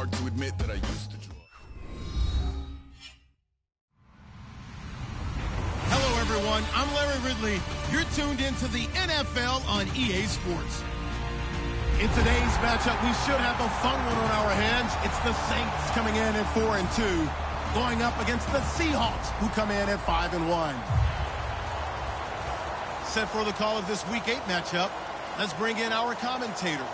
hard to admit that I used to draw. Hello, everyone. I'm Larry Ridley. You're tuned into the NFL on EA Sports. In today's matchup, we should have a fun one on our hands. It's the Saints coming in at 4-2, going up against the Seahawks, who come in at 5-1. Set for the call of this Week 8 matchup, let's bring in our commentators,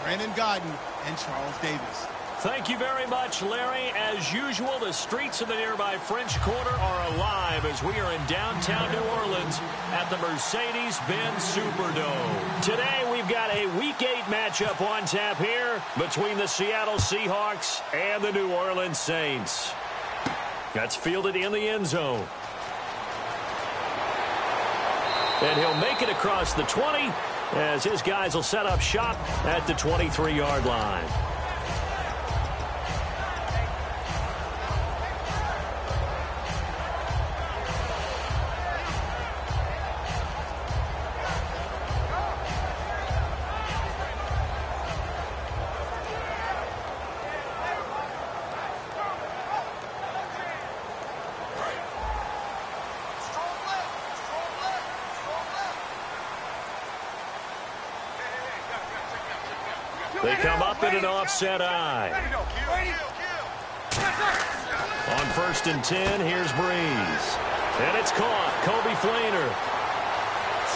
Brandon Godden and Charles Davis. Thank you very much, Larry. As usual, the streets of the nearby French Quarter are alive as we are in downtown New Orleans at the Mercedes-Benz Superdome. Today, we've got a Week 8 matchup on tap here between the Seattle Seahawks and the New Orleans Saints. That's fielded in the end zone. And he'll make it across the 20 as his guys will set up shop at the 23-yard line. They come up in an offset eye. On 1st and 10, here's Breeze. And it's caught. Kobe Flainer.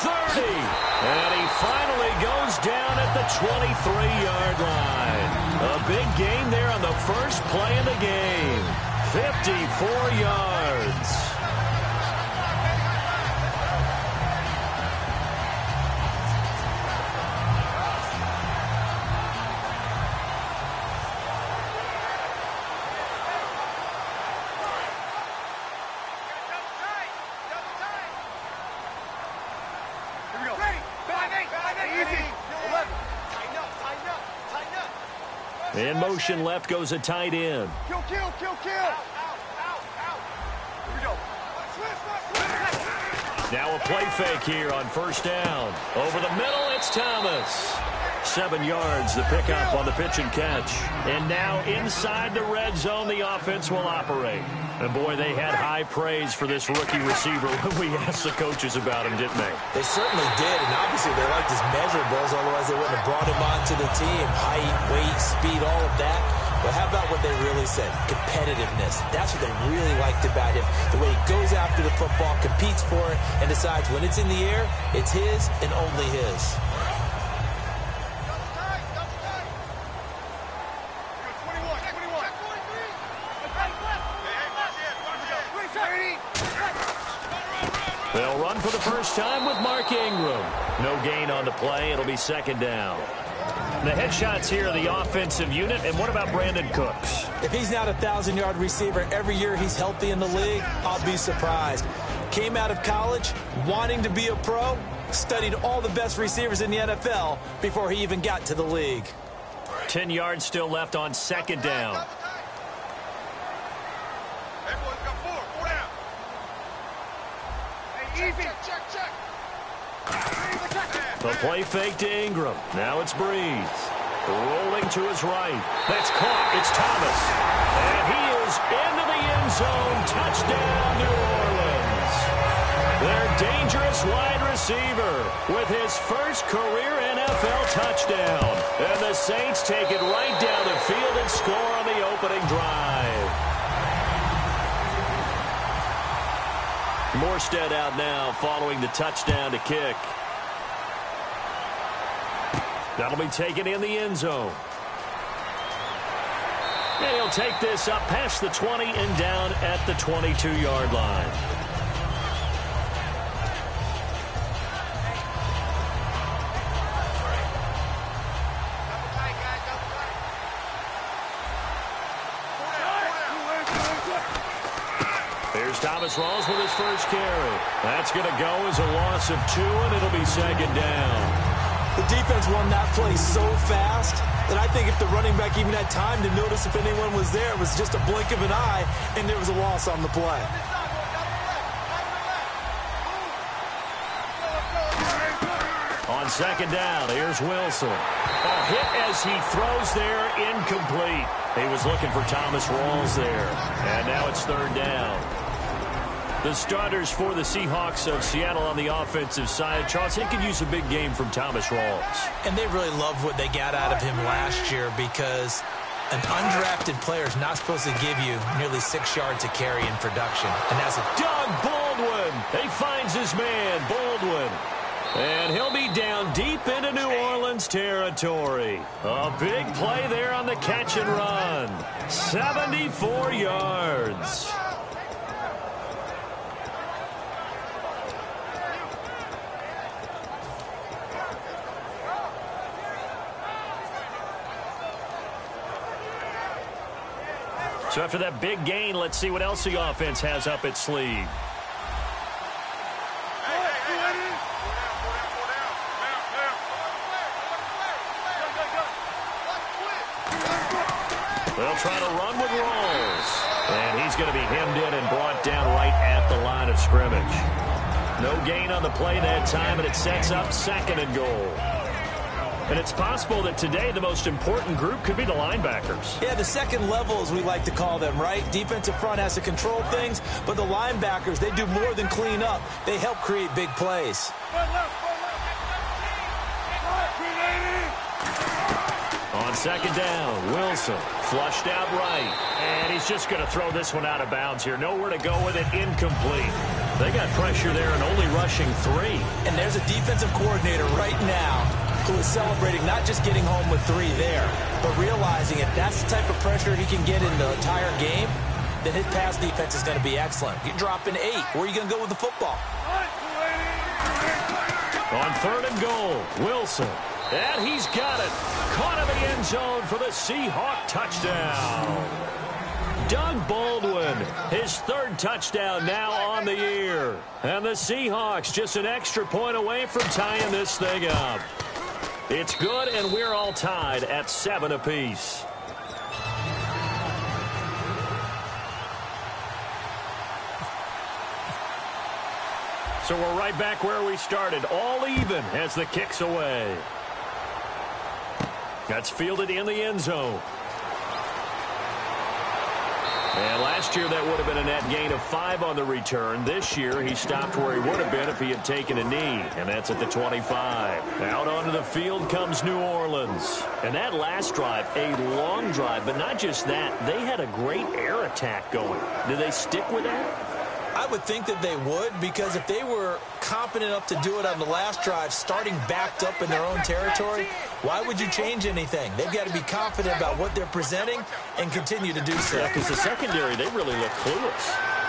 30. And he finally goes down at the 23-yard line. A big gain there on the first play of the game. 54 yards. In motion left goes a tight end. Kill. Now a play fake here on 1st down. Over the middle, it's Thomas. 7 yards, the pickup on the pitch and catch. And now inside the red zone, the offense will operate. And boy, they had high praise for this rookie receiver when we asked the coaches about him, didn't they? They certainly did, and obviously they liked his measurables, otherwise they wouldn't have brought him onto the team. Height, weight, speed, all of that. But how about what they really said? Competitiveness. That's what they really liked about him. The way he goes after the football, competes for it, and decides when it's in the air, it's his and only his. They'll run for the first time with Mark Ingram. No gain on the play. It'll be 2nd down. The headshots here are the offensive unit. And what about Brandon Cooks? If he's not a 1,000-yard receiver every year he's healthy in the league, I'll be surprised. Came out of college wanting to be a pro, studied all the best receivers in the NFL before he even got to the league. 10 yards still left on 2nd down. The play fake to Ingram. Now it's Breeze. Rolling to his right. That's caught. It's Thomas. And he is into the end zone. Touchdown, New Orleans. Their dangerous wide receiver with his first career NFL touchdown. And the Saints take it right down the field and score on the opening drive. Morstead out now following the touchdown to kick. That'll be taken in the end zone. And he'll take this up past the 20 and down at the 22-yard line. Here's Thomas Rawls with his first carry. That's going to go as a loss of 2, and it'll be 2nd down. The defense won that play so fast that I think if the running back even had time to notice if anyone was there, it was just a blink of an eye, and there was a loss on the play. On second down, here's Wilson. A hit as he throws there, incomplete. He was looking for Thomas Rawls there. And now it's third down. The starters for the Seahawks of Seattle on the offensive side. Charles, they could use a big game from Thomas Rawls. And they really loved what they got out of him last year because an undrafted player is not supposed to give you nearly 6 yards a carry in production. And that's a Doug Baldwin. He finds his man, Baldwin. And he'll be down deep into New Orleans territory. A big play there on the catch and run. 74 yards. So after that big gain, let's see what else the offense has up its sleeve. They'll try to run with Rawls. And he's going to be hemmed in and brought down right at the line of scrimmage. No gain on the play that time, and it sets up second and goal. And it's possible that today the most important group could be the linebackers. Yeah, the second level, as we like to call them, right? Defensive front has to control things, but the linebackers, they do more than clean up. They help create big plays. On second down, Wilson flushed out right. And he's just going to throw this one out of bounds here. Nowhere to go with it, incomplete. They got pressure there and only rushing 3. And there's a defensive coordinator right now who is celebrating not just getting home with 3 there, but realizing if that's the type of pressure he can get in the entire game, then his pass defense is going to be excellent. You drop in 8. Where are you going to go with the football? On third and goal, Wilson. And he's got it. Caught in the end zone for the Seahawk touchdown. Doug Baldwin, his 3rd touchdown now on the year. And the Seahawks just an extra point away from tying this thing up. It's good, and we're all tied at 7 apiece. So we're right back where we started, all even as the kick's away. That's fielded in the end zone. And last year that would have been a net gain of 5 on the return. This year he stopped where he would have been if he had taken a knee, and that's at the 25. Out onto the field comes New Orleans. And that last drive, a long drive, but not just that. They had a great air attack going. Did they stick with that? I would think that they would, because if they were competent enough to do it on the last drive, starting backed up in their own territory, why would you change anything? They've got to be confident about what they're presenting and continue to do so. Yeah, because the secondary, they really look clueless.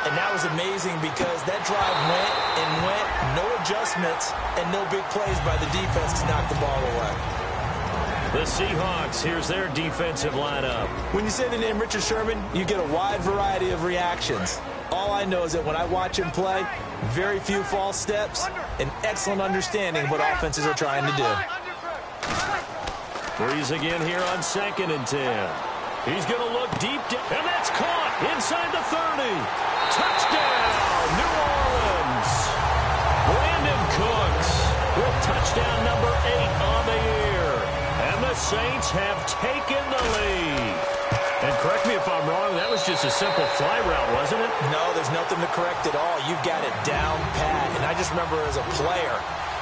And that was amazing because that drive went and went, no adjustments, and no big plays by the defense to knock the ball away. The Seahawks, here's their defensive lineup. When you say the name Richard Sherman, you get a wide variety of reactions. All I know is that when I watch him play, very few false steps, and excellent understanding of what offenses are trying to do. Breeze again here on 2nd and 10. He's going to look deep, and that's caught inside the 30. Touchdown, New Orleans. Brandon Cooks with touchdown number 8 on the year. And the Saints have taken the lead. And correct me if I'm wrong, that was just a simple fly route, wasn't it? No, there's nothing to correct at all. You've got it down pat. And I just remember as a player,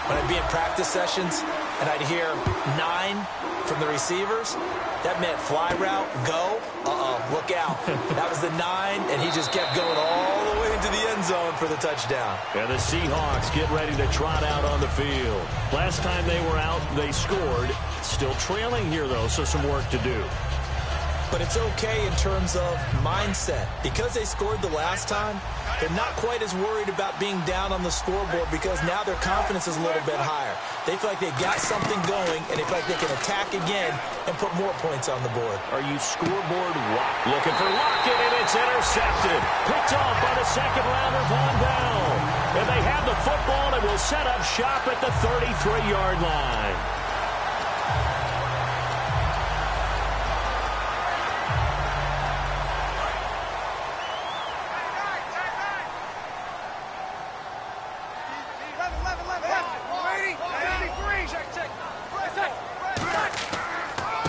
when I'd be in practice sessions and I'd hear 9 from the receivers, that meant fly route, go, look out. That was the 9, and he just kept going all the way into the end zone for the touchdown. And the Seahawks get ready to trot out on the field. Last time they were out, they scored. Still trailing here, though, so some work to do. But it's okay in terms of mindset. Because they scored the last time, they're not quite as worried about being down on the scoreboard because now their confidence is a little bit higher. They feel like they've got something going, and they feel like they can attack again and put more points on the board. Are you scoreboard looking for Lockett, and it's intercepted. Picked off by the second rounder, Von Bell. And they have the football and will set up shop at the 33-yard line.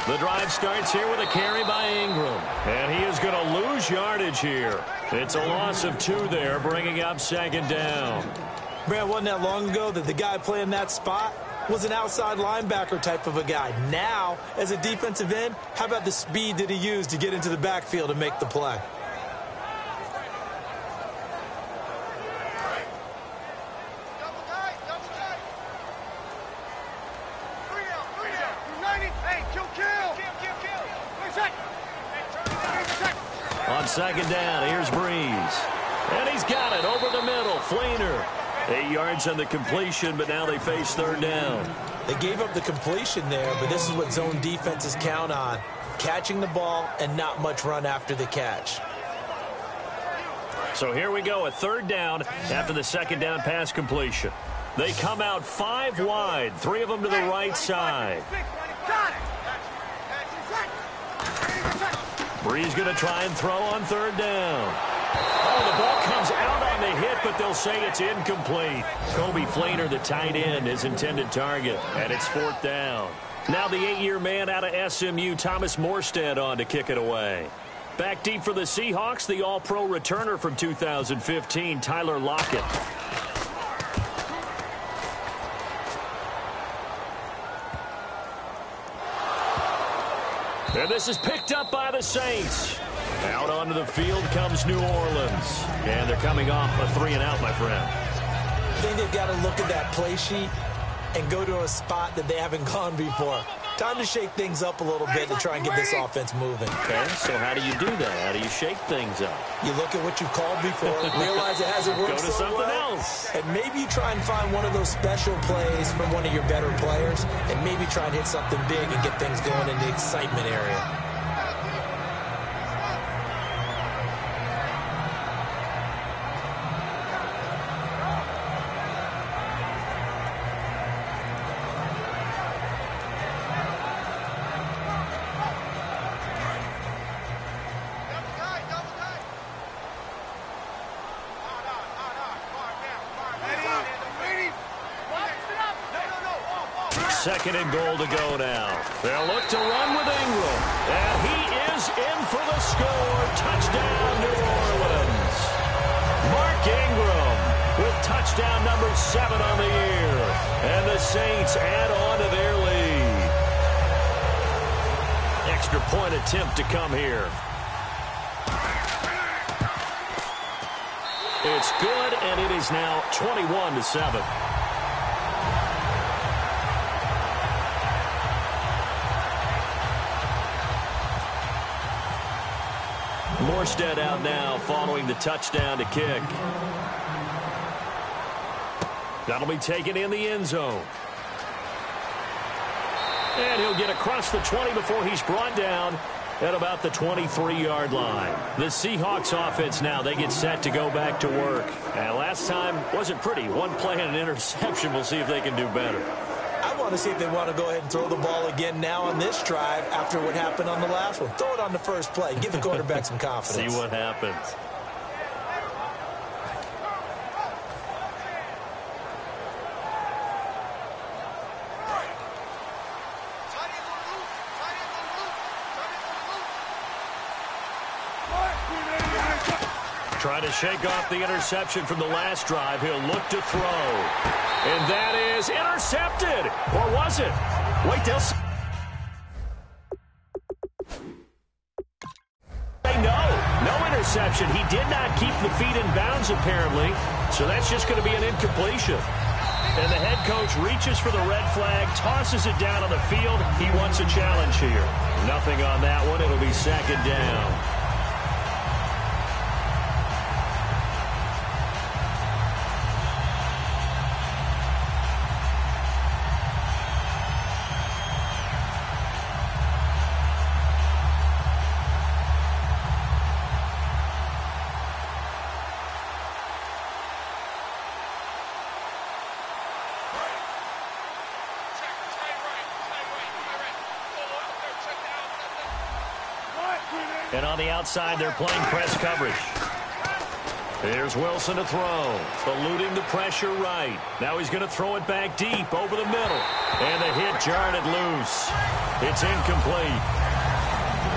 The drive starts here with a carry by Ingram. And he is going to lose yardage here. It's a loss of 2 there, bringing up second down. Brad, wasn't that long ago that the guy playing that spot was an outside linebacker type of a guy. Now, as a defensive end, how about the speed that he used to get into the backfield and make the play? On second down, here's Breeze. And he's got it over the middle. Fleener. 8 yards on the completion, but now they face third down. They gave up the completion there, but this is what zone defenses count on. Catching the ball and not much run after the catch. So here we go, a third down after the second down pass completion. They come out 5 wide, 3 of them to the right side. Breeze going to try and throw on third down. Oh, the ball comes out on the hit, but they'll say it's incomplete. Kobe Fleener, the tight end, his intended target, and it's 4th down. Now the 8-year man out of SMU, Thomas Morstead, on to kick it away. Back deep for the Seahawks, the All-Pro returner from 2015, Tyler Lockett. And this is picked up by the Saints. Out onto the field comes New Orleans. And they're coming off a 3-and-out, my friend. I think they've got to look at that play sheet and go to a spot that they haven't gone before. Time to shake things up a little bit to try and get this offense moving. Okay, so how do you do that? How do you shake things up? You look at what you've called before, realize it hasn't worked Go to so something well, else. and maybe you try and find one of those special plays from one of your better players, and maybe try and hit something big and get things going in the excitement area. Second and goal to go now. They'll look to run with Ingram. And he is in for the score. Touchdown, New Orleans. Mark Ingram with touchdown number 7 on the year. And the Saints add on to their lead. Extra point attempt to come here. It's good, and it is now 21-7. Morstead out now following the touchdown to kick. That'll be taken in the end zone. And he'll get across the 20 before he's brought down at about the 23-yard line. The Seahawks offense now, they get set to go back to work. And last time wasn't pretty. One play and an interception. We'll see if they can do better. I want to see if they want to go ahead and throw the ball again now on this drive after what happened on the last one. Throw it on the first play. Give the quarterback some confidence. See what happens. Trying to shake off the interception from the last drive. He'll look to throw. And that is intercepted. Or was it? Wait, they'll say no interception. He did not keep the feet in bounds, apparently. So that's just going to be an incompletion. And the head coach reaches for the red flag, tosses it down on the field. He wants a challenge here. Nothing on that one. It'll be second down. And on the outside, they're playing press coverage. Here's Wilson to throw. Eluding the pressure right. Now he's going to throw it back deep over the middle. And the hit jarred it loose. It's incomplete.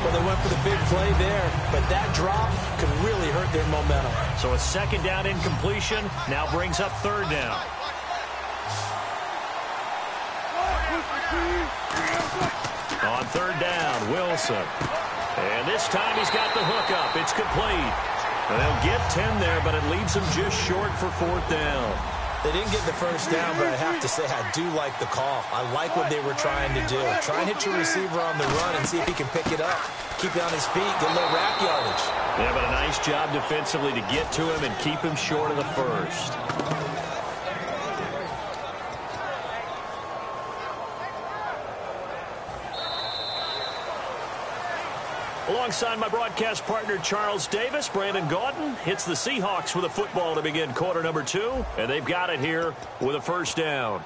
Well, they went for the big play there, but that drop could really hurt their momentum. So a second down incompletion now brings up third down. On third down, Wilson. And this time he's got the hook up. It's complete. And they'll get 10 there, but it leaves them just short for fourth down. They didn't get the first down, but I have to say I do like the call. I like what they were trying to do. Try and hit your receiver on the run and see if he can pick it up. Keep it on his feet, get a little rack yardage. Yeah, but a nice job defensively to get to him and keep him short of the first. Alongside my broadcast partner, Charles Davis, Brandon Gaudin hits the Seahawks with a football to begin quarter number 2, and they've got it here with a first down.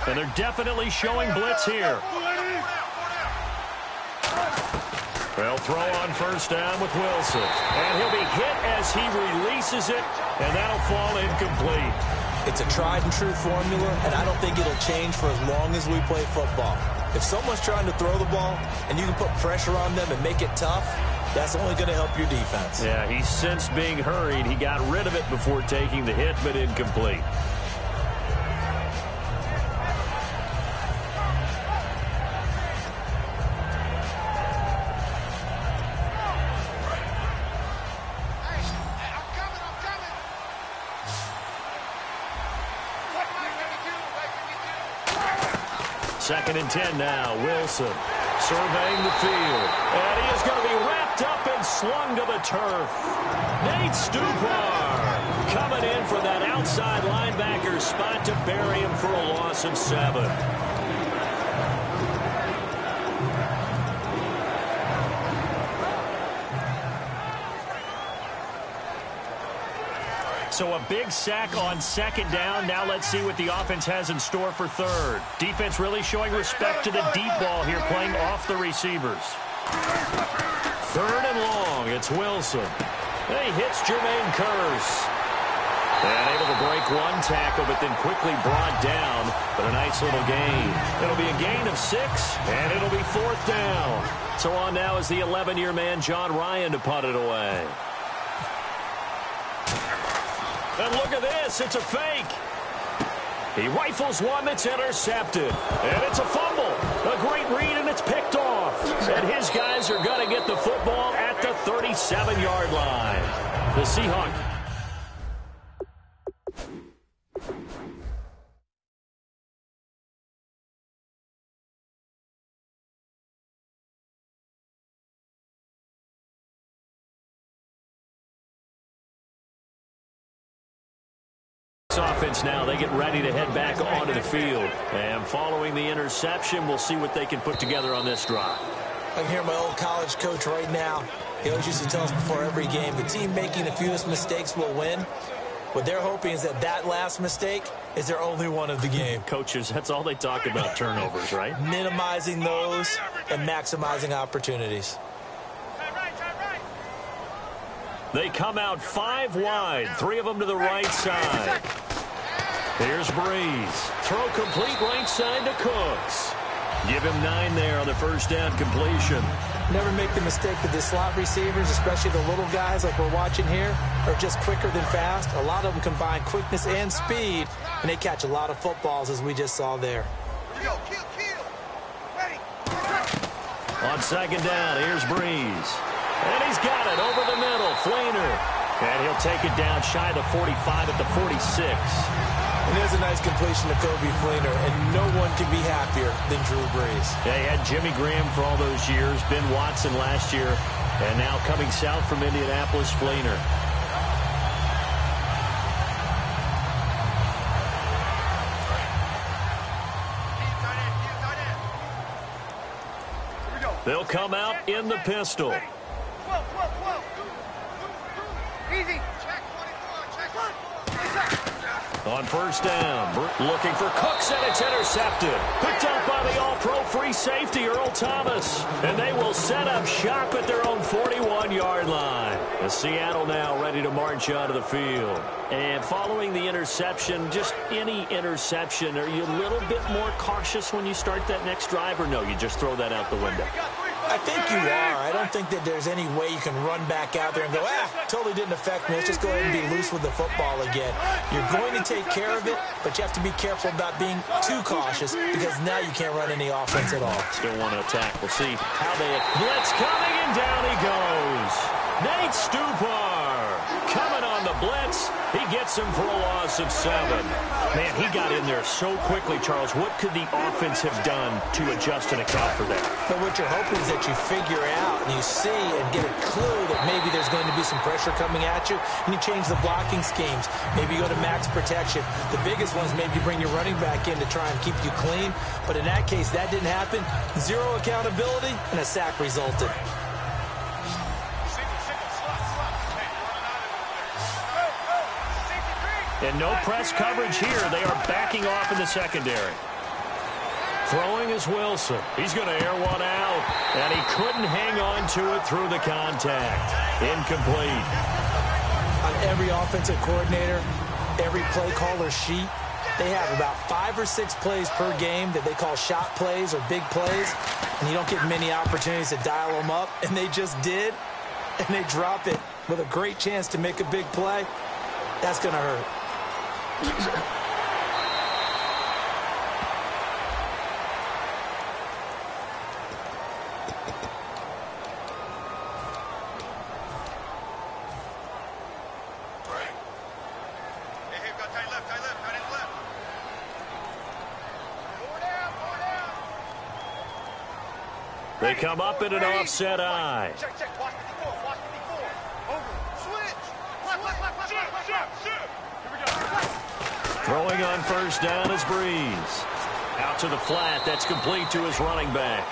And they're definitely showing blitz here. They'll throw on first down with Wilson. And he'll be hit as he releases it, and that'll fall incomplete. It's a tried and true formula, and I don't think it'll change for as long as we play football. If someone's trying to throw the ball and you can put pressure on them and make it tough, that's only going to help your defense. Yeah, he's since being hurried. He got rid of it before taking the hit, but incomplete. Second and 10 now. Wilson surveying the field. And he is going to be wrapped up and slung to the turf. Nate Stupar coming in for that outside linebacker spot to bury him for a loss of 7. So a big sack on second down. Now let's see what the offense has in store for third. Defense really showing respect to the deep ball here, playing off the receivers. Third and long. It's Wilson. And he hits Jermaine Kearse. And able to break one tackle, but then quickly brought down. But a nice little gain. It'll be a gain of 6, and it'll be fourth down. So on now is the 11-year man, John Ryan, to punt it away. And look at this. It's a fake. He rifles one that's intercepted. And it's a fumble. A great read, and it's picked off. And his guys are going to get the football at the 37-yard line. The Seahawks. Offense now, they get ready to head back onto the field. And following the interception, we'll see what they can put together on this drive. I can hear my old college coach right now. He always used to tell us before every game, the team making the fewest mistakes will win. What they're hoping is that that last mistake is their only one of the game. Coaches, that's all they talk about, turnovers, right? Minimizing those and maximizing opportunities. They come out 5 wide, 3 of them to the right side. Here's Breeze. Throw complete right side to Cooks. Give him 9 there on the first down completion. Never make the mistake that the slot receivers, especially the little guys like we're watching here, are just quicker than fast. A lot of them combine quickness and speed, and they catch a lot of footballs, as we just saw there. On second down, here's Breeze. And he's got it over the middle. Fleener. And he'll take it down shy of the 45 at the 46. And there's a nice completion to Kobe Fleener, and no one can be happier than Drew Brees. Yeah, he had Jimmy Graham for all those years, Ben Watson last year, and now coming south from Indianapolis, Fleener. They'll come out in the pistol. Easy. Check 24. Check. On first down, looking for Cooks, and it's intercepted. Picked up by the all-pro free safety, Earl Thomas. And they will set up shop at their own 41-yard line. And Seattle now ready to march onto the field. And following the interception, just any interception, are you a little bit more cautious when you start that next drive, or no, you just throw that out the window? I think you are. I don't think that there's any way you can run back out there and go, totally didn't affect me. Let's just go ahead and be loose with the football again. You're going to take care of it, but you have to be careful about being too cautious because now you can't run any offense at all. Still want to attack. We'll see how they blitz coming, and down he goes. Nate Stupar coming on the blitz. He gets him for a loss of 7. Man, he got in there so quickly, Charles. What could the offense have done to adjust and account for that? But what you're hoping is that you figure out and you see and get a clue that maybe there's going to be some pressure coming at you, and you change the blocking schemes. Maybe you go to max protection. The biggest one is maybe you bring your running back in to try and keep you clean. But in that case, that didn't happen. 0 accountability, and a sack resulted. And no press coverage here. They are backing off in the secondary. Throwing is Wilson. He's going to air one out. And he couldn't hang on to it through the contact. Incomplete. On every offensive coordinator, every play caller sheet, they have about 5 or 6 plays per game that they call shot plays or big plays. And you don't get many opportunities to dial them up. And they just did. And they drop it with a great chance to make a big play. That's going to hurt. They come up in an offset eye. Check. Watch 54. Over. Switch. Here we go. Throwing on first down is Breeze. Out to the flat. That's complete to his running back.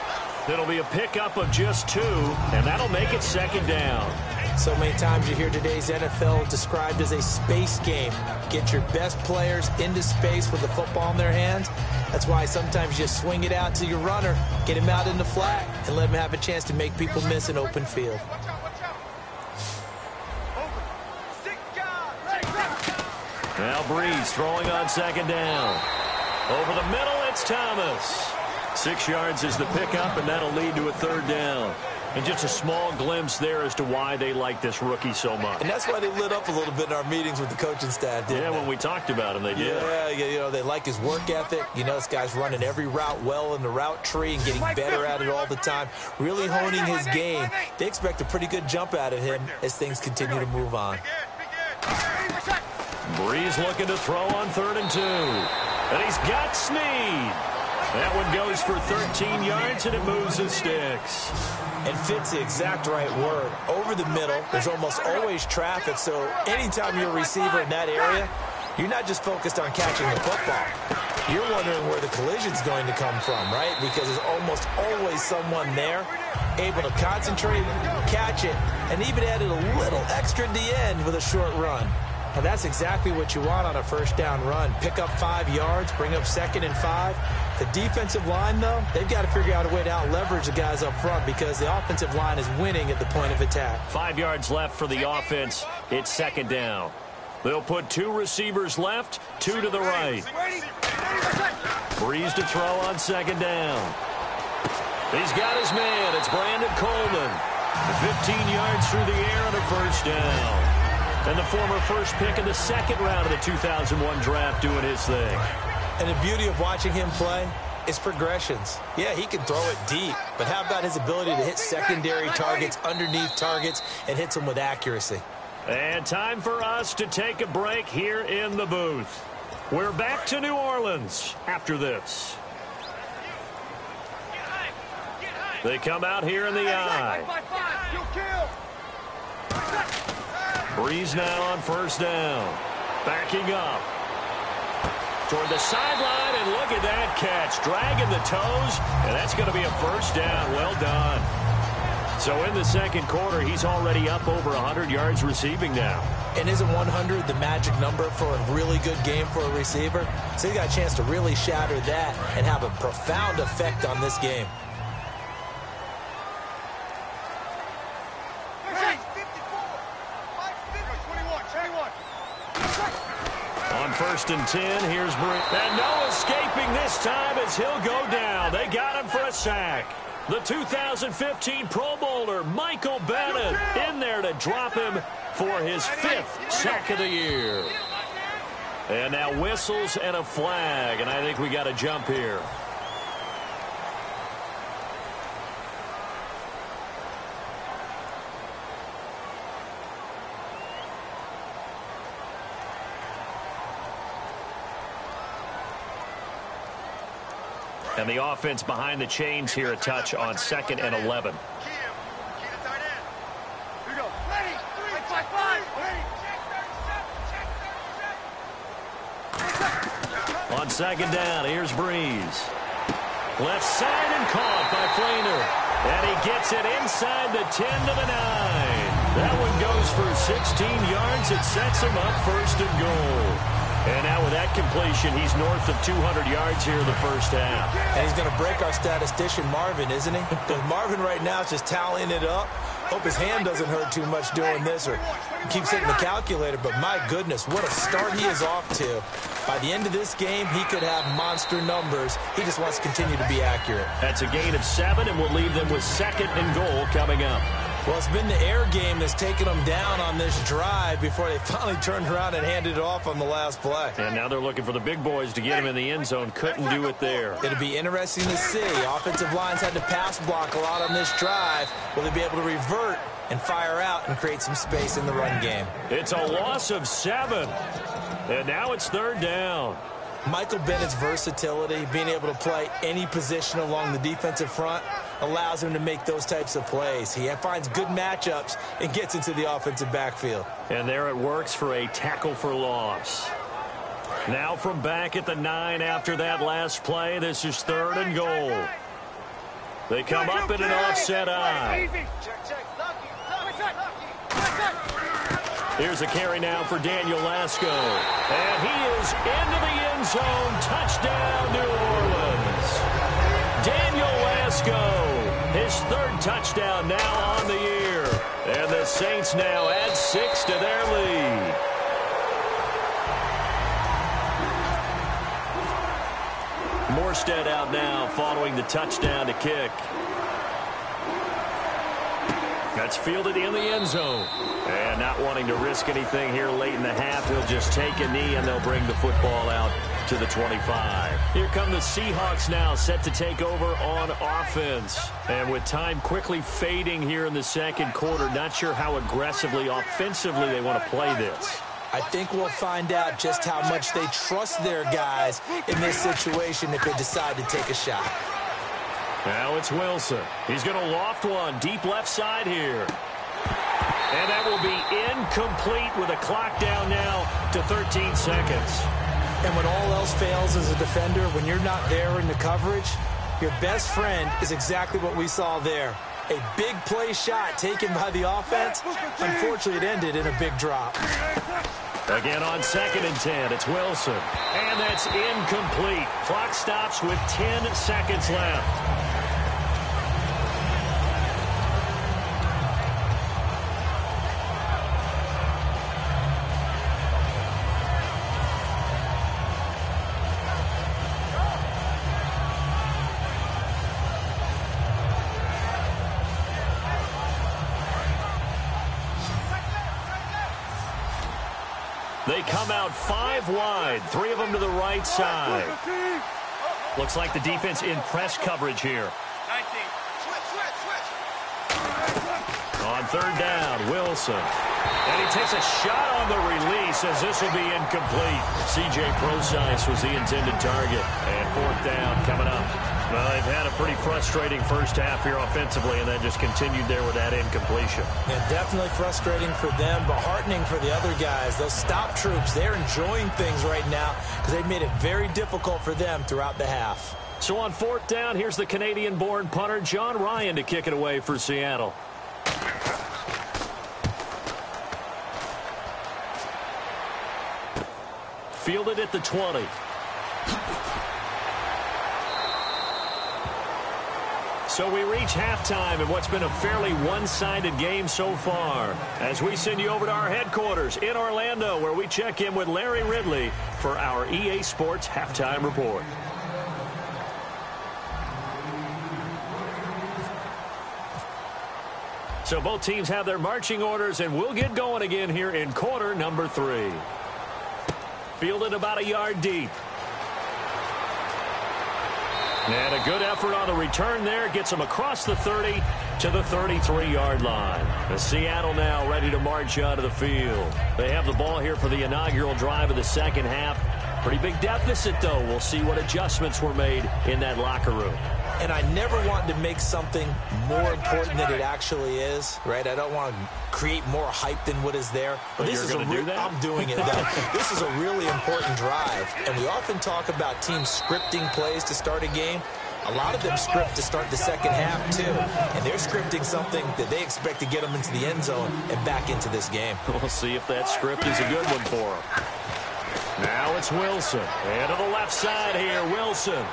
It'll be a pickup of just 2, and that'll make it second down. So many times you hear today's NFL described as a space game. Get your best players into space with the football in their hands. That's why sometimes you swing it out to your runner, get him out in the flat, and let him have a chance to make people miss an open field. Now Breeze throwing on second down. Over the middle, it's Thomas. 6 yards is the pickup, and that'll lead to a third down. And just a small glimpse there as to why they like this rookie so much. And that's why they lit up a little bit in our meetings with the coaching staff, didn't they? When we talked about him, they did. Yeah, they like his work ethic. This guy's running every route well in the route tree and getting better at it all the time, really honing his game. They expect a pretty good jump out of him as things continue to move on. Breeze looking to throw on 3rd and 2. And he's got Snead. That one goes for 13 yards, and it moves the sticks. And fits the exact right word. Over the middle, there's almost always traffic, so anytime you're a receiver in that area, you're not just focused on catching the football. You're wondering where the collision's going to come from, right? Because there's almost always someone there able to concentrate, catch it, and even added a little extra at the end with a short run. And that's exactly what you want on a first down run. Pick up 5 yards, bring up 2nd and 5. The defensive line, though, they've got to figure out a way to out-leverage the guys up front because the offensive line is winning at the point of attack. 5 yards left for the offense. It's second down. They'll put 2 receivers left, 2 to the right. Breeze to throw on second down. He's got his man. It's Brandon Coleman. 15 yards through the air and a first down. And the former first pick in the 2nd round of the 2001 draft doing his thing. And the beauty of watching him play is progressions. Yeah, he can throw it deep, but how about his ability to hit secondary targets, underneath targets, and hits them with accuracy? And time for us to take a break here in the booth. We're back to New Orleans after this. They come out here in the eye. Breeze now on first down. Backing up. Toward the sideline, and look at that catch. Dragging the toes, and that's going to be a first down. Well done. So in the second quarter, he's already up over 100 yards receiving now. And isn't 100 the magic number for a really good game for a receiver? So he got a chance to really shatter that and have a profound effect on this game. On 1st and 10, here's Bree. And no escaping this time as he'll go down. They got him for a sack. The 2015 Pro Bowler, Michael Bennett, in there to drop him for his 5th sack of the year. And now whistles and a flag, and I think we got a jump here. And the offense behind the chains here, a touch on 2nd and 11. On 2nd down, here's Breeze. Left side and caught by Flainer. And he gets it inside the 10 to the 9. That one goes for 16 yards. It sets him up 1st and goal. And now with that completion, he's north of 200 yards here in the first half. And he's going to break our statistician, Marvin, isn't he? Because Marvin right now is just tallying it up. Hope his hand doesn't hurt too much doing this or keeps hitting the calculator. But my goodness, what a start he is off to. By the end of this game, he could have monster numbers. He just wants to continue to be accurate. That's a gain of 7, and we'll leave them with 2nd and goal coming up. Well, it's been the air game that's taken them down on this drive before they finally turned around and handed it off on the last play. And now they're looking for the big boys to get him in the end zone. Couldn't do it there. It'll be interesting to see. Offensive lines had to pass block a lot on this drive. Will they be able to revert and fire out and create some space in the run game? It's a loss of 7. And now it's 3rd down. Michael Bennett's versatility, being able to play any position along the defensive front, allows him to make those types of plays. He finds good matchups and gets into the offensive backfield. And there it works for a tackle for loss. Now from back at the 9 after that last play, this is 3rd and goal. They come up in an offset eye. Here's a carry now for Daniel Lasco. And he is into the end zone. Touchdown, New Orleans. Daniel Lasco, his 3rd touchdown now on the year. And the Saints now add 6 to their lead. Morstead out now following the touchdown to kick. That's fielded in the end zone. And not wanting to risk anything here late in the half, he'll just take a knee and they'll bring the football out to the 25. Here come the Seahawks now, set to take over on offense. And with time quickly fading here in the second quarter, not sure how aggressively, offensively they want to play this. I think we'll find out just how much they trust their guys in this situation if they decide to take a shot. Now it's Wilson. He's going to loft one deep left side here. And that will be incomplete with a clock down now to 13 seconds. And when all else fails as a defender, when you're not there in the coverage, your best friend is exactly what we saw there. A big play shot taken by the offense. Unfortunately, it ended in a big drop. Again on 2nd and 10, it's Wilson. And that's incomplete. Clock stops with 10 seconds left. They come out 5 wide, 3 of them to the right side. Looks like the defense in press coverage here. 19. Switch. On 3rd down, Wilson. And he takes a shot on the release as this will be incomplete. C.J. Prosise was the intended target. And 4th down coming up. Well, they've had a pretty frustrating first half here offensively, and then just continued there with that incompletion. Yeah, definitely frustrating for them, but heartening for the other guys. Those stop troops, they're enjoying things right now because they've made it very difficult for them throughout the half. So on 4th down, here's the Canadian-born punter, John Ryan, to kick it away for Seattle. Fielded at the 20. So we reach halftime in what's been a fairly one-sided game so far, as we send you over to our headquarters in Orlando, where we check in with Larry Ridley for our EA Sports Halftime Report. So both teams have their marching orders, and we'll get going again here in quarter number 3. Fielded about a yard deep. And a good effort on the return there. Gets him across the 30 to the 33-yard line. The Seattle now ready to march out of the field. They have the ball here for the inaugural drive of the second half. Pretty big deficit, though. We'll see what adjustments were made in that locker room. And I never want to make something more important than it actually is, right? I don't want to create more hype than what is there. But this is going to do that? I'm doing it, though. This is a really important drive. And we often talk about teams scripting plays to start a game. A lot of them script to start the second half, too. And they're scripting something that they expect to get them into the end zone and back into this game. We'll see if that script is a good one for them. Now it's Wilson. And to the left side here, Wilson.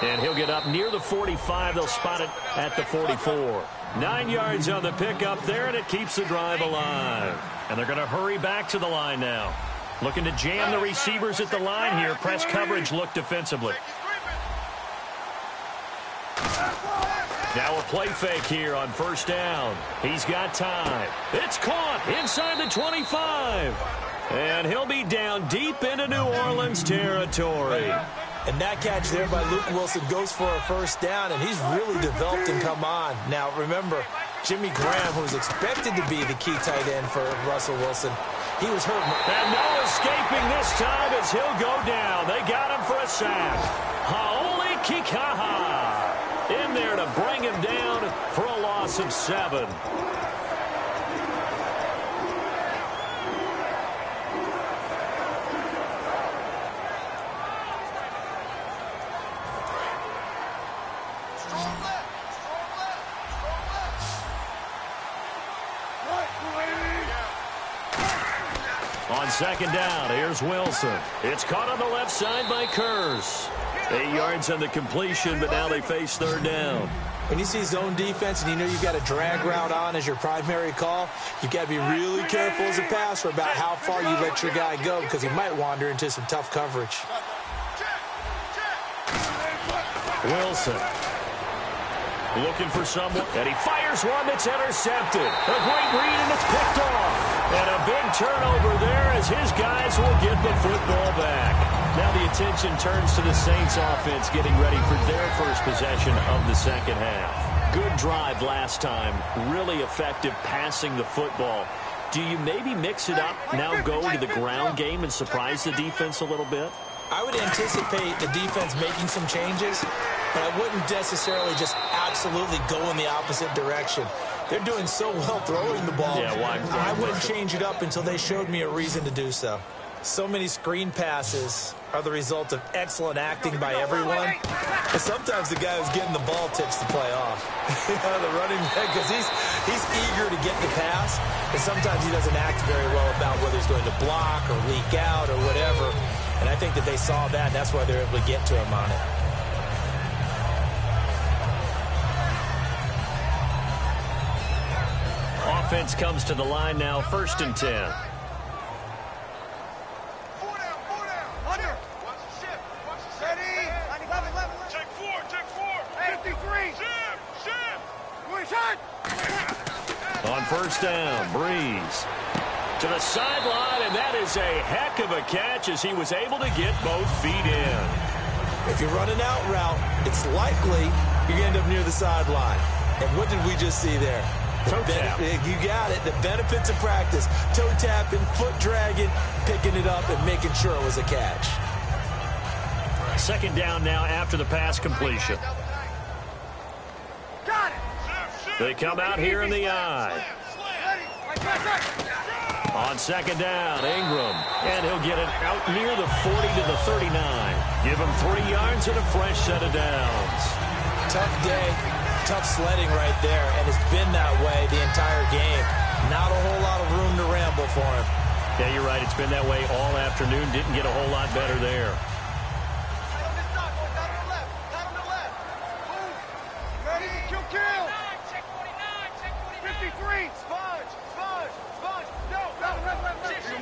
And he'll get up near the 45. They'll spot it at the 44. 9 yards on the pickup there, and it keeps the drive alive. And they're going to hurry back to the line now. Looking to jam the receivers at the line here. Press coverage look defensively. Now a play fake here on first down. He's got time. It's caught inside the 25. And he'll be down deep into New Orleans territory. And that catch there by Luke Wilson goes for a first down, and he's really developed and come on. Now, remember, Jimmy Graham, who was expected to be the key tight end for Russell Wilson, he was hurt. And no escaping this time as he'll go down. They got him for a sack. Haoli Kikaha in there to bring him down for a loss of 7. On second down, here's Wilson. It's caught on the left side by Kurz. 8 yards on the completion, but now they face third down. When you see zone defense and you know you've got a drag route on as your primary call, you've got to be really careful as a passer about how far you let your guy go, because he might wander into some tough coverage. Wilson looking for someone, and he fires one that's intercepted. A great read, and it's picked off. And a big turnover there as his guys will get the football back. Now the attention turns to the Saints offense getting ready for their first possession of the second half. Good drive last time. Really effective passing the football. Do you maybe mix it up, now go to the ground game and surprise the defense a little bit? I would anticipate the defense making some changes, but I wouldn't necessarily just absolutely go in the opposite direction. They're doing so well throwing the ball. Yeah, why? I wouldn't change it up until they showed me a reason to do so. So many screen passes are the result of excellent acting by everyone. And sometimes the guy who's getting the ball tips the play off. The running back, because he's eager to get the pass, and sometimes he doesn't act very well about whether he's going to block or leak out or whatever. And I think that they saw that, and that's why they're able to get to him on it. Offense comes to the line now, 1st and 10. 4 down, 4 down. Under. Watch the ship. Watch the ship. Ready. Check 4. 53. Ship. On first down, Breeze to the sideline, and that is a heck of a catch as he was able to get both feet in. If you're running out route, it's likely you're going to end up near the sideline. And what did we just see there? Toe tap. You got it. The benefits of practice. Toe tapping, foot dragging, picking it up, and making sure it was a catch. Second down now after the pass completion. Got it. They come out here in the eye. On second down, Ingram. And he'll get it out near the 40 to the 39. Give him 3 yards and a fresh set of downs. Tough day, tough sledding right there, and it's been that way the entire game. Not a whole lot of room to ramble for him. Yeah, you're right. It's been that way all afternoon. Didn't get a whole lot better there. Ready? Kill. 53. Sponge. No.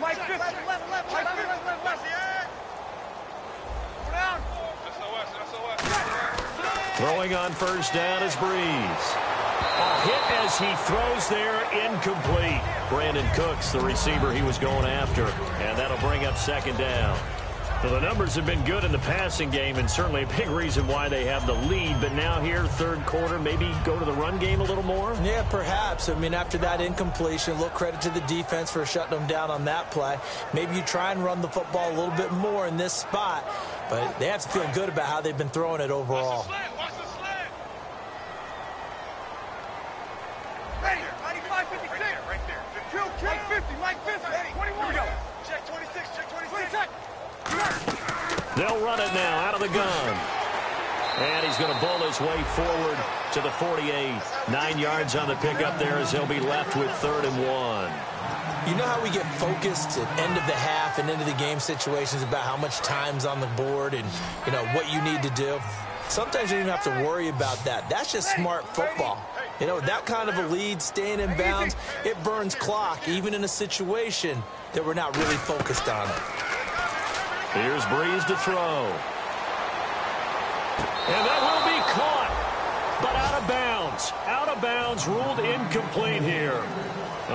Mike 50. Mike 50. Go down. Throwing on first down is Breeze. A hit as he throws there, incomplete. Brandon Cooks, the receiver he was going after. And that'll bring up second down. So the numbers have been good in the passing game, and certainly a big reason why they have the lead. But now here, third quarter, maybe go to the run game a little more? Yeah, perhaps. I mean, after that incompletion, a little credit to the defense for shutting them down on that play. Maybe you try and run the football a little bit more in this spot. But they have to feel good about how they've been throwing it overall. Watch the slant. Ready. 95, 56. Right there. Kill. Mike 50. Mike 50. 21. Here we go. Check 26. Check 26. They'll run it now out of the gun. And he's going to bull his way forward to the 48. 9 yards on the pickup there as he'll be left with 3rd and 1. You know how we get focused at end of the half and into the game situations about how much time's on the board and, you know, what you need to do? Sometimes you don't even have to worry about that. That's just smart football. You know, that kind of a lead, staying in bounds, it burns clock, even in a situation that we're not really focused on it. Here's Breeze to throw. And that will be caught, but out of bounds. Out of bounds, ruled incomplete here.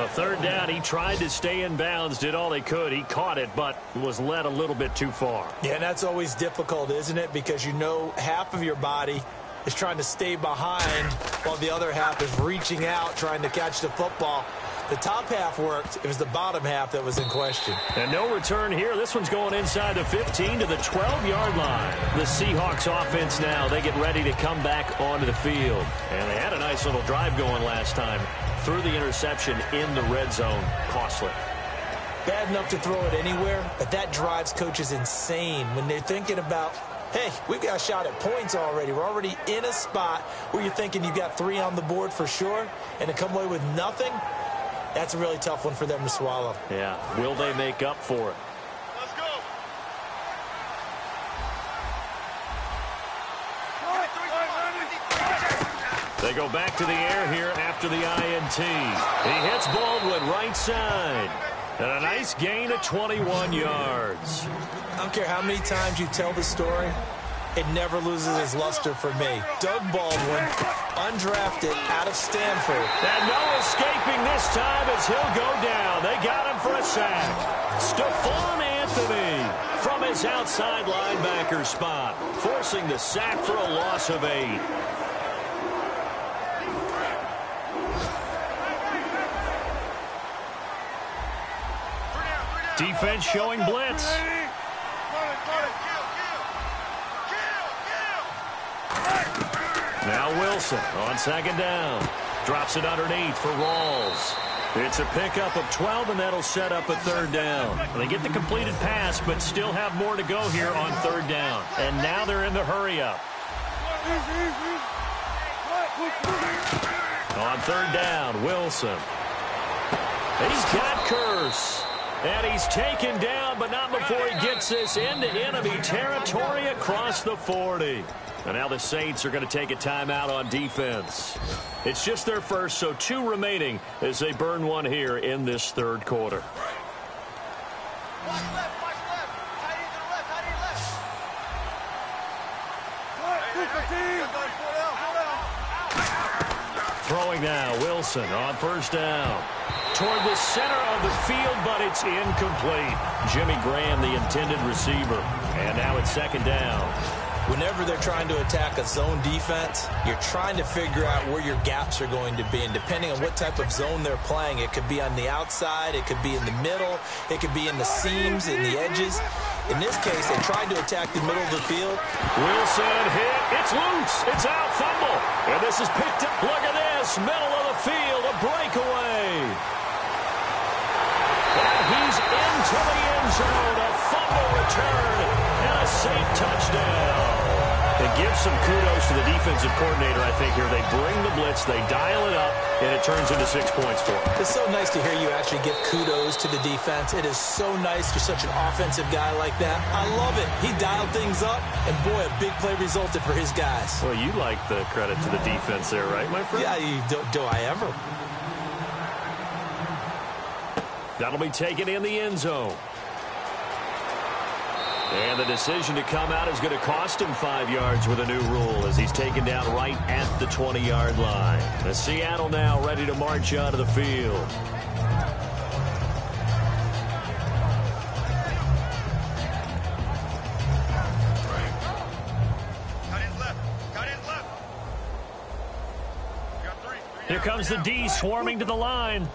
Third down, he tried to stay in bounds, did all he could. He caught it, but was led a little bit too far. Yeah, and that's always difficult, isn't it? Because you know half of your body is trying to stay behind while the other half is reaching out, trying to catch the football. The top half worked. It was the bottom half that was in question. And no return here. This one's going inside the 15 to the 12-yard line. The Seahawks offense now, they get ready to come back onto the field. And they had a nice little drive going last time. Threw the interception in the red zone. Costly. Bad enough to throw it anywhere, but that drives coaches insane when they're thinking about, hey, we've got a shot at points already. We're already in a spot where you're thinking you've got 3 on the board for sure, and to come away with nothing, that's a really tough one for them to swallow. Yeah. Will they make up for it? Let's go. They go back to the air here after the INT. He hits Baldwin right side. And a nice gain of 21 yards. I don't care how many times you tell the story, it never loses its luster for me. Doug Baldwin, undrafted out of Stanford. And no escaping this time as he'll go down. They got him for a sack. Stephon Anthony from his outside linebacker spot, forcing the sack for a loss of 8. Defense showing blitz. Now Wilson on second down. Drops it underneath for Rawls. It's a pickup of 12, and that'll set up a 3rd down. They get the completed pass, but still have more to go here on 3rd down. And now they're in the hurry-up. On 3rd down, Wilson. He's got Curse. And he's taken down, but not before he gets this into enemy territory across the 40. And now the Saints are going to take a timeout on defense. It's just their first, so 2 remaining as they burn one here in this 3rd quarter. Watch left. Tight end to the left. Throwing now, Wilson on first down. Toward the center of the field, but it's incomplete. Jimmy Graham, the intended receiver. And now it's 2nd down. Whenever they're trying to attack a zone defense, you're trying to figure out where your gaps are going to be. And depending on what type of zone they're playing, it could be on the outside, it could be in the middle, it could be in the seams, in the edges. In this case, they tried to attack the middle of the field. Wilson hit. It's loose. It's out. Fumble. And this is picked up. Look at this. Middle of the field. A breakaway. And he's into the end zone. A fumble return and a Saint touchdown. And give some kudos to the defensive coordinator, I think, here. They bring the blitz, they dial it up, and it turns into 6 points for them. It's so nice to hear you actually give kudos to the defense. It is so nice. You're such an offensive guy like that. I love it. He dialed things up, and boy, a big play resulted for his guys. Well, you like the credit to the defense there, right, my friend? Yeah, do I ever? That'll be taken in the end zone. And the decision to come out is going to cost him 5 yards with a new rule as he's taken down right at the 20-yard line. The Seattle now ready to march onto the field. Here comes the D swarming to the line.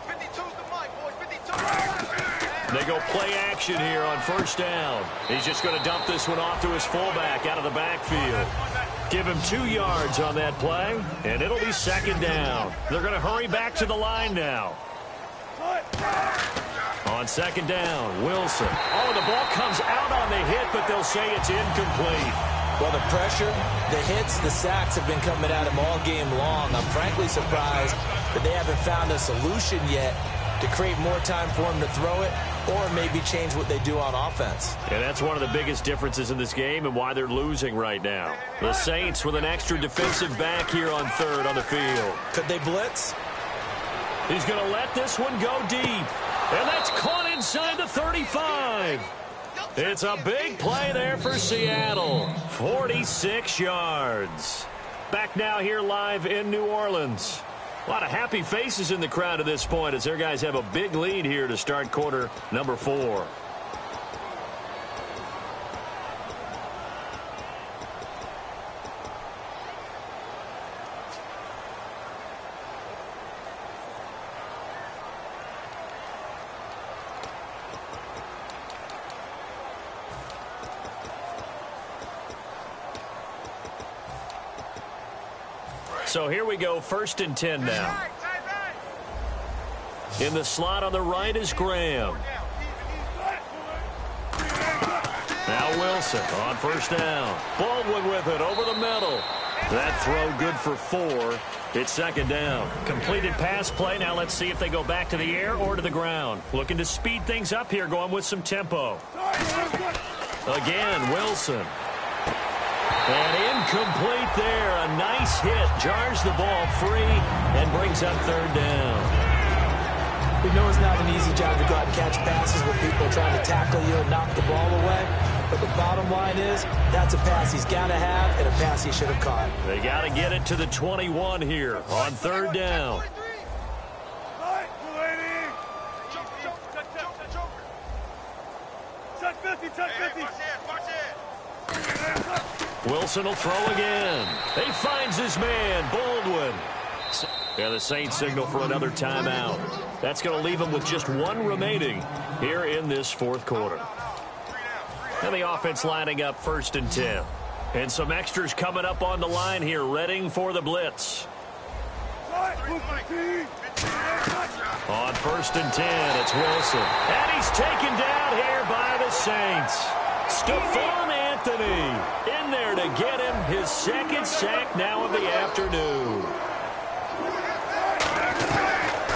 52's the mic, boys. 52. They go play action here on first down. He's just going to dump this one off to his fullback out of the backfield. Give him 2 yards on that play, and it'll be second down. They're going to hurry back to the line now. On second down, Wilson. Oh, the ball comes out on the hit, but they'll say it's incomplete. Well, the pressure, the hits, the sacks have been coming at him all game long. I'm frankly surprised that they haven't found a solution yet to create more time for him to throw it or maybe change what they do on offense. And that's one of the biggest differences in this game and why they're losing right now. The Saints with an extra defensive back here on third on the field. Could they blitz? He's going to let this one go deep. And that's caught inside the 35. It's a big play there for Seattle. 46 yards. Back now here live in New Orleans. A lot of happy faces in the crowd at this point as their guys have a big lead here to start quarter number 4. So here we go, 1st and 10 now. In the slot on the right is Graham. Now Wilson on first down. Baldwin with it over the middle. That throw good for 4. It's second down. Completed pass play. Now let's see if they go back to the air or to the ground. Looking to speed things up here, going with some tempo. Again, Wilson. And incomplete there. A nice hit. Jars the ball free and brings up third down. We know it's not an easy job to go out and catch passes with people trying to tackle you and knock the ball away. But the bottom line is, that's a pass he's got to have and a pass he should have caught. They got to get it to the 21 here on third down. Wilson will throw again. He finds his man, Baldwin. Yeah, the Saints signal for another timeout. That's going to leave them with just 1 remaining here in this 4th quarter. And the offense lining up 1st and 10. And some extras coming up on the line here, readying for the blitz. On 1st and 10, it's Wilson. And he's taken down here by the Saints. Stephon Anthony in there to get him his 2nd sack now of the afternoon.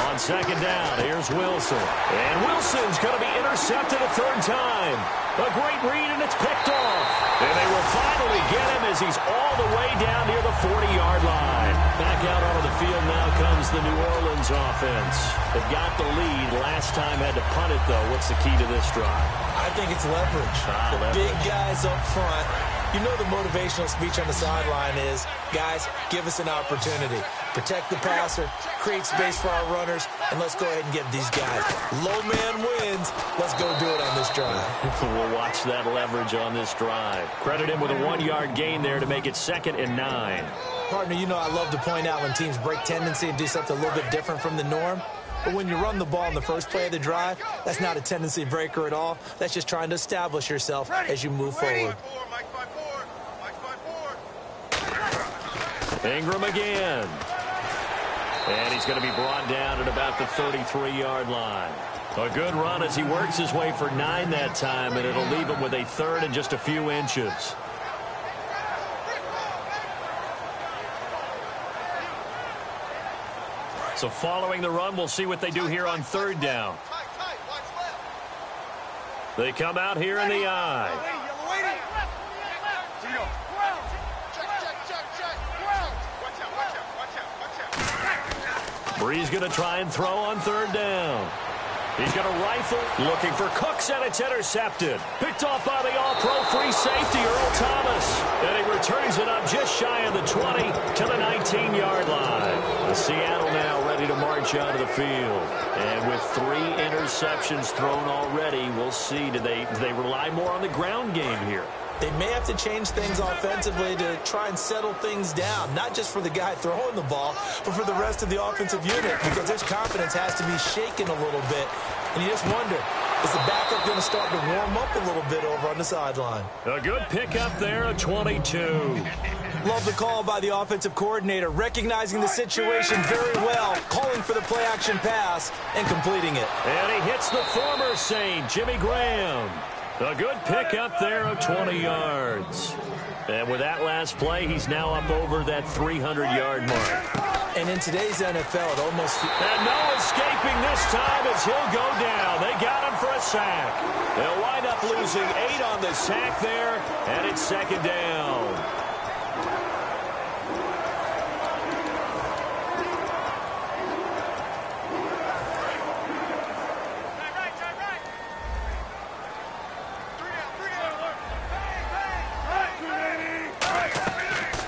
On second down, here's Wilson. And Wilson's going to be intercepted a 3rd time. A great read, and it's picked off. And they will finally get him as he's all the way down near the 40-yard line. Back out onto the field now comes the New Orleans offense. They've got the lead. Last time had to punt it, though. What's the key to this drive? I think it's leverage. Big guys up front. You know the motivational speech on the sideline is, guys, give us an opportunity. Protect the passer, create space for our runners, and let's go ahead and get these guys. Low man wins. Let's go do it on this drive. We'll watch that leverage on this drive. Credit him with a 1-yard gain there to make it 2nd and 9. Partner, you know I love to point out when teams break tendency and do something a little bit different from the norm. But when you run the ball in the first play of the drive, that's not a tendency breaker at all. That's just trying to establish yourself as you move forward. Ingram again. And he's going to be brought down at about the 33-yard line. A good run as he works his way for 9 that time, and it'll leave him with a 3rd and just a few inches. So following the run, we'll see what they do here on third down. They come out here in the I. Bree's going to try and throw on third down. He's going to rifle, looking for Cooks, and it's intercepted. Picked off by the all-pro free safety, Earl Thomas. And he returns it up just shy of the 20 to the 19-yard line. The Seattle now ready to march onto the field. And with 3 interceptions thrown already, we'll see, do they rely more on the ground game here? They may have to change things offensively to try and settle things down, not just for the guy throwing the ball, but for the rest of the offensive unit, because his confidence has to be shaken a little bit. And you just wonder, is the backup going to start to warm up a little bit over on the sideline? A good pickup there, a 22. Love the call by the offensive coordinator, recognizing the situation very well, calling for the play-action pass and completing it. And he hits the former Saint, Jimmy Graham. A good pickup there of 20 yards. And with that last play, he's now up over that 300-yard mark. And in today's NFL, it almost... And no escaping this time as he'll go down. They got him for a sack. They'll wind up losing 8 on the sack there, and it's second down.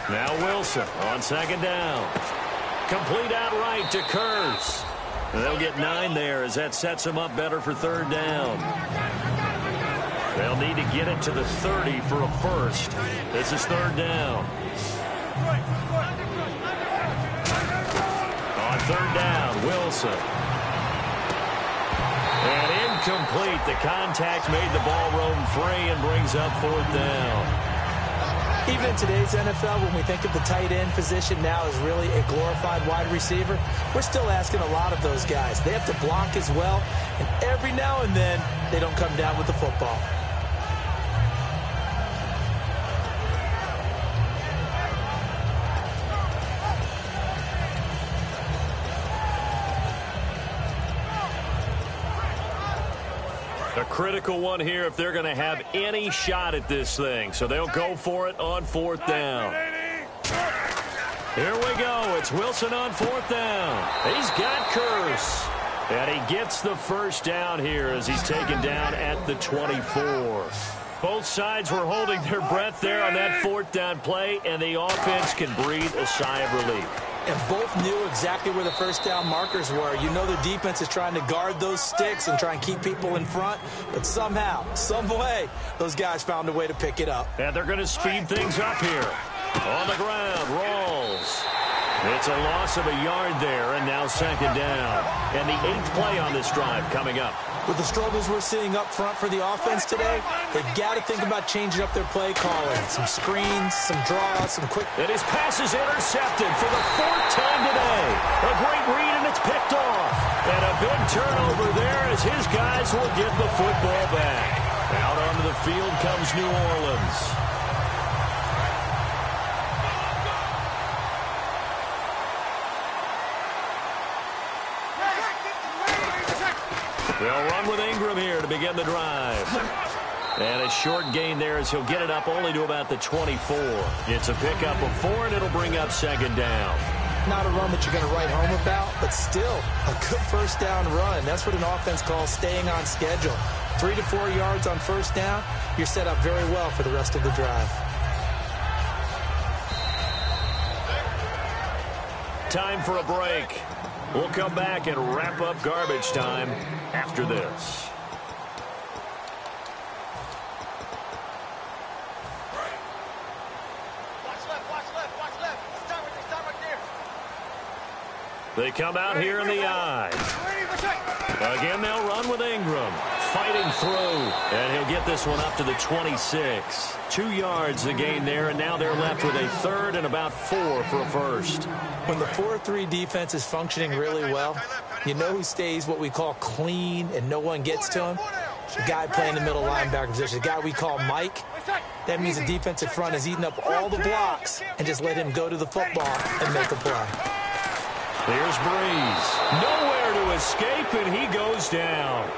Now Wilson on second down. Complete outright to Kurz. They'll get 9 there as that sets them up better for third down. They'll need to get it to the 30 for a first. This is third down. On third down, Wilson. And incomplete. The contact made the ball roam free and brings up fourth down. Even in today's NFL, when we think of the tight end position now as really a glorified wide receiver, we're still asking a lot of those guys. They have to block as well, and every now and then, they don't come down with the football. A critical one here if they're going to have any shot at this thing. So they'll go for it on fourth down. Here we go. It's Wilson on fourth down. He's got Kurz. And he gets the first down here as he's taken down at the 24. Both sides were holding their breath there on that fourth down play, and the offense can breathe a sigh of relief. And both knew exactly where the first down markers were. You know the defense is trying to guard those sticks and try and keep people in front. But somehow, some way, those guys found a way to pick it up. And they're going to speed things up here. On the ground, Rawls. It's a loss of a yard there, and now second down. And the 8th play on this drive coming up. With the struggles we're seeing up front for the offense today, they've got to think about changing up their play calling. Some screens, some draws, some quick... And his pass is intercepted for the 4th time today. A great read, and it's picked off. And a big turnover there as his guys will get the football back. Out onto the field comes New Orleans. They'll run with Ingram here to begin the drive. And a short gain there as he'll get it up only to about the 24. It's a pickup of 4, and it'll bring up second down. Not a run that you're going to write home about, but still a good first down run. That's what an offense calls staying on schedule. 3 to 4 yards on first down, you're set up very well for the rest of the drive. Time for a break. We'll come back and wrap up garbage time after this. They come out here in the I. Again, they'll run with Ingram. Fighting through. And he'll get this one up to the 26. 2 yards the gain there, and now they're left with a third and about 4 for a first. When the 4-3 defense is functioning really well, you know who stays what we call clean and no one gets to him? The guy playing the middle linebacker position, the guy we call Mike. That means the defensive front is eating up all the blocks and just let him go to the football and make a play. Here's Breeze. Nowhere to escape, and he goes down.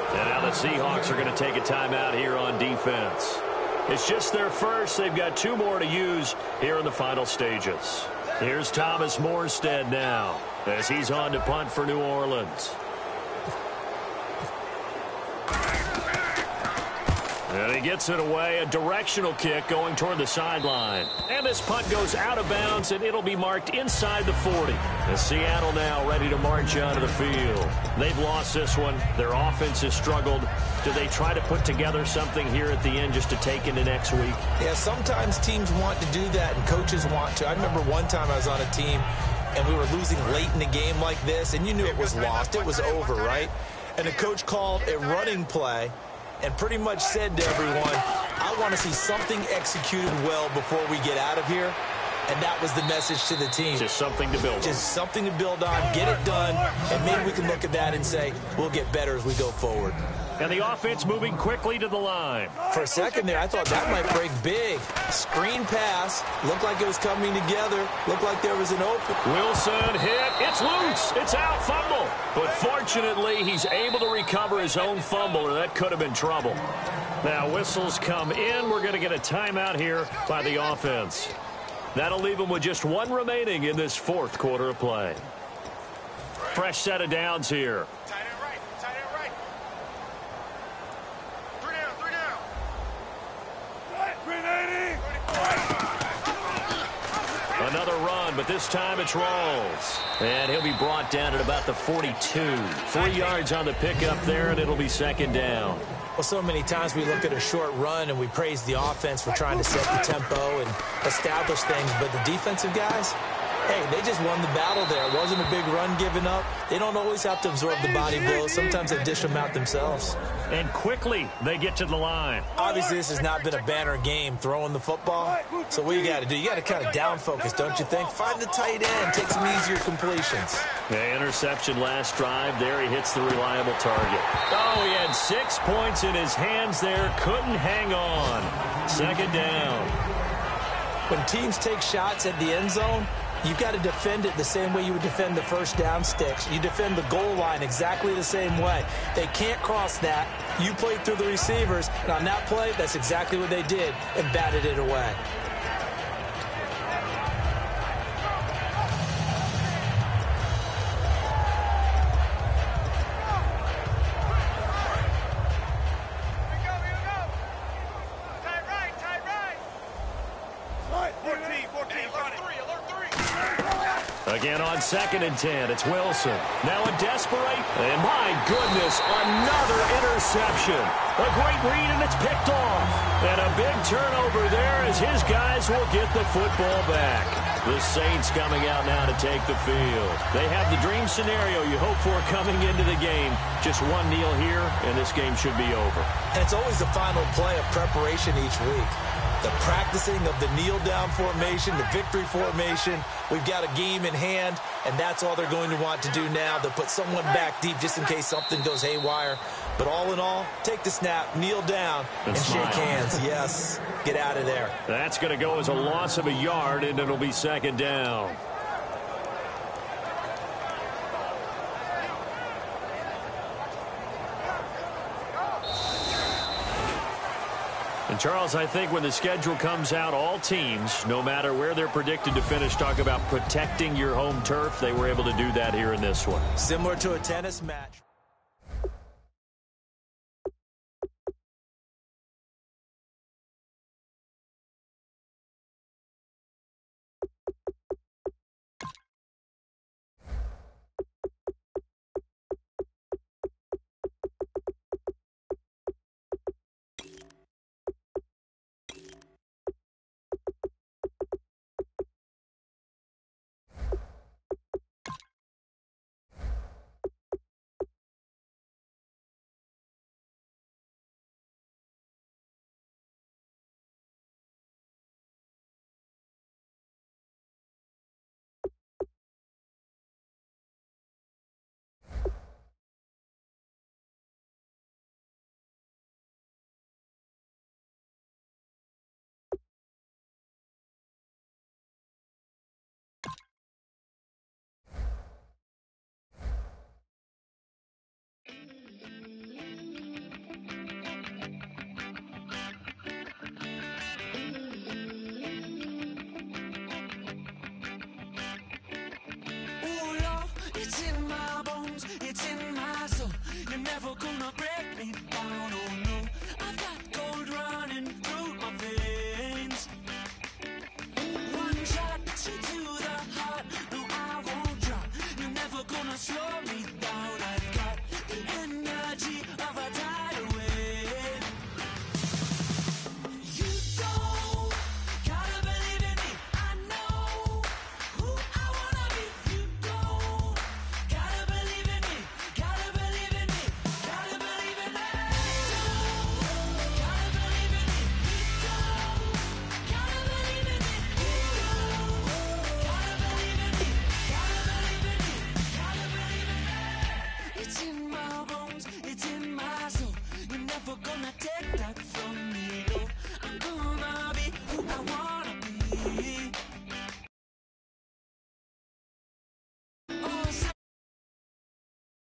And now the Seahawks are going to take a timeout here on defense. It's just their first. They've got 2 more to use here in the final stages. Here's Thomas Morstead now as he's on to punt for New Orleans. And he gets it away, a directional kick going toward the sideline. And this punt goes out of bounds, and it'll be marked inside the 40. And Seattle now ready to march onto the field. They've lost this one. Their offense has struggled. Do they try to put together something here at the end just to take into next week? Yeah, sometimes teams want to do that, and coaches want to. I remember one time I was on a team, and we were losing late in the game like this, and you knew it was lost. It was over, right? And the coach called a running play and pretty much said to everyone, I want to see something executed well before we get out of here. And that was the message to the team. Just something to build on. Just something to build on, get it done, and maybe we can look at that and say, we'll get better as we go forward. And the offense moving quickly to the line. For a second there, I thought that might break big. Screen pass. Looked like it was coming together. Looked like there was an open. Wilson hit. It's loose. It's out. Fumble. But fortunately, he's able to recover his own fumble, or that could have been trouble. Now, whistles come in. We're going to get a timeout here by the offense. That'll leave them with just 1 remaining in this 4th quarter of play. Fresh set of downs here. Tight end right. Tight end right. 3 down. 3 down. 380. Another run, but this time it's Rawls. And he'll be brought down at about the 42. 3 yards on the pickup there, and it'll be 2nd down. Well, so many times we look at a short run and we praise the offense for trying to set the tempo and establish things, but the defensive guys, hey, they just won the battle there. It wasn't a big run given up. They don't always have to absorb the body blows. Sometimes they dish them out themselves. And quickly they get to the line. Obviously, this has not been a banner game throwing the football. So what you got to do, you got to kind of down focus, don't you think? Find the tight end, take some easier completions. The interception last drive. There he hits the reliable target. Oh, he had 6 points in his hands there. Couldn't hang on. 2nd down. When teams take shots at the end zone, you've got to defend it the same way you would defend the first down sticks. You defend the goal line exactly the same way. They can't cross that. You played through the receivers, and on that play, that's exactly what they did and batted it away. Again on 2nd and 10, it's Wilson. Now a desperate, and my goodness, another interception. A great read, and it's picked off. And a big turnover there as his guys will get the football back. The Saints coming out now to take the field. They have the dream scenario you hope for coming into the game. Just 1 kneel here, and this game should be over. And it's always the final play of preparation each week. The practicing of the kneel-down formation, the victory formation. We've got a game in hand, and that's all they're going to want to do now. They'll put someone back deep just in case something goes haywire. But all in all, take the snap, kneel down, and shake hands. Yes, get out of there. That's going to go as a loss of a yard, and it'll be 2nd down. And, Charles, I think when the schedule comes out, all teams, no matter where they're predicted to finish, talk about protecting your home turf. They were able to do that here in this one. Similar to a tennis match. It's in my